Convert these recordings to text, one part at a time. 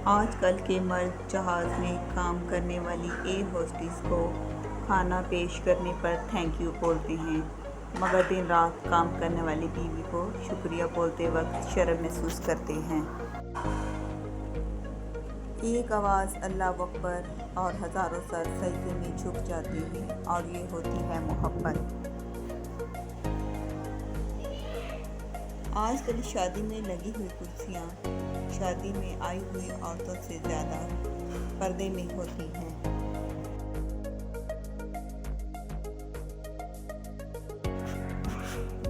آج کل کے مرد جہاز میں کام کرنے والی ایئر ہوسٹس کو کھانا پیش کرنے پر تھینک یو بولتے ہیں، مگر دن رات کام کرنے والی بیوی کو شکریہ بولتے وقت شرم محسوس کرتے ہیں۔ ایک آواز اللہ اکبر اور ہزاروں سر سجدے میں جھک جاتے ہیں، اور یہ ہوتی ہے محبت۔ آج کل شادی میں لگی ہوئی کرسیاں شادی میں آئی ہوئی عورتوں سے زیادہ پردے میں ہوتی ہیں۔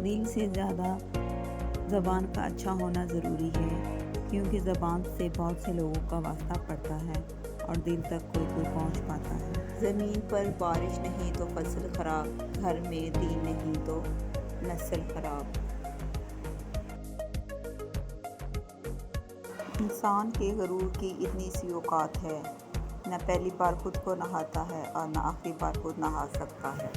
دل سے زیادہ زبان کا اچھا ہونا ضروری ہے، کیونکہ زبان سے بہت سے لوگوں کا واسطہ پڑتا ہے اور دل تک کوئی پہنچ پاتا ہے۔ زمین پر بارش نہیں تو فصل خراب، گھر میں دین نہیں تو نسل خراب۔ انسان کے غرور کی اتنی سی اوقات ہے، نہ پہلی بار خود کو نہاتا ہے اور نہ آخری بار خود نہا سکتا ہے۔